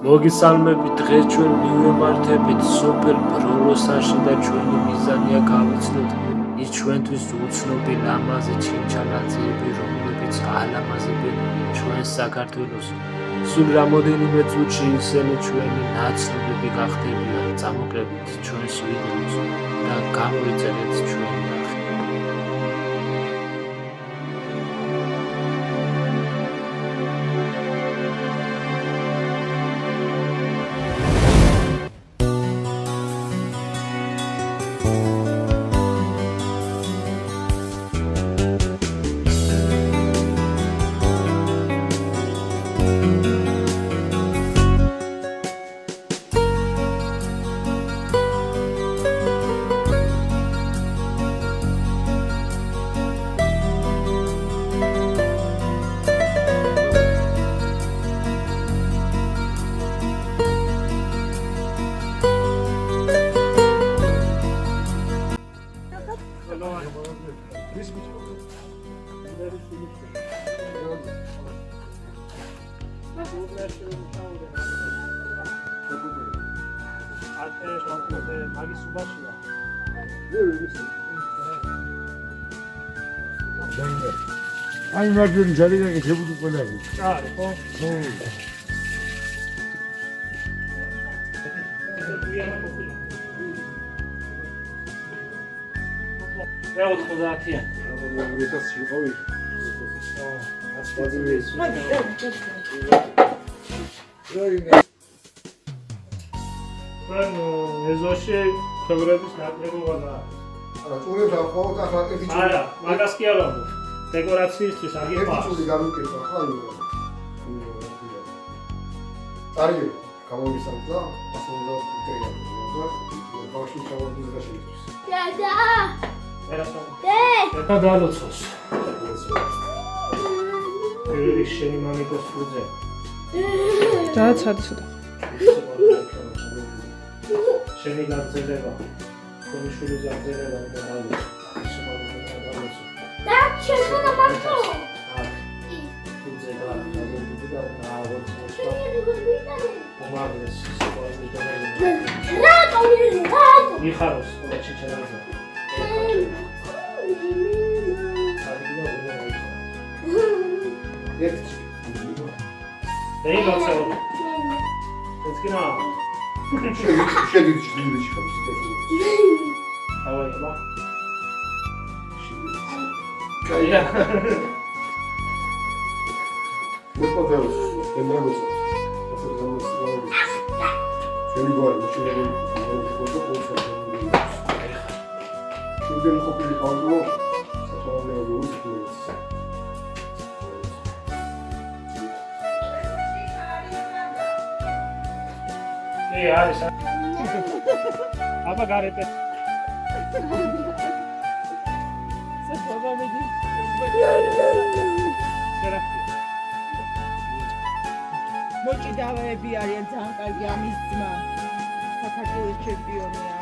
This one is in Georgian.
მოგესალმებით, დღეს ჩვენ მივემართებით სოფელ ბროლოსაში და ჩვენი მიზანია გავიცნოთ ის ჩვენთვის უცნობი ლამაზი ჩინჩანაძიები, რომლებიც ალამაზებენ ჩვენს საქართველოს. სულ რამოდენიმე წუთში ისინი ჩვენი ნაცნობები გახდებიან. წამოკლებით ჩვენს ვიდეოს და გამოიწერეთ ჩვენი ნახე. Ay merdiven cariga che c'è avuto quella lì. ეზოში ხევრების ნაკლებობაა. წურებს აყავთ ახლა ერთი წური. არა, მაგას კი არ ვამბობ. დეკორაციისთვის აგიხმარს. ერთი წური გამიკეთა ხო აი. წარიო, გამომისამდა, ასონდა კრეა. და ბავშვი ჩავარდის და შეიწვის. დადა! და დალოცოს. ეს შენი მამიკოს ფუძე. დააცადა. შენი გაგზელება. თქვენი შვილის გაგზელება და დალოცო. და შეხედა მარტო. ფუძე და გაგზელები და დაალოცო. უმაღლეს სიყვარულით და რატო? მიხაროს ყველა ჩეჩენაზე. ერთი. Ei, Marcelo. It's gonna. შედი ჩილის ხარ. How are you? კაია. მოგწოდებს, ემბროს. ასე გამოსწორებული. შენი გვარი შეიძლება მოხდო ყოველთვის. შენ ყოფილი ხალხო, სათავეები უძღვნის. Ei, არის. აბა გარეთე. მოჭიდავეები არიან ძალიან კარგი ამის ძმა. საქართველოს ჩემპიონია.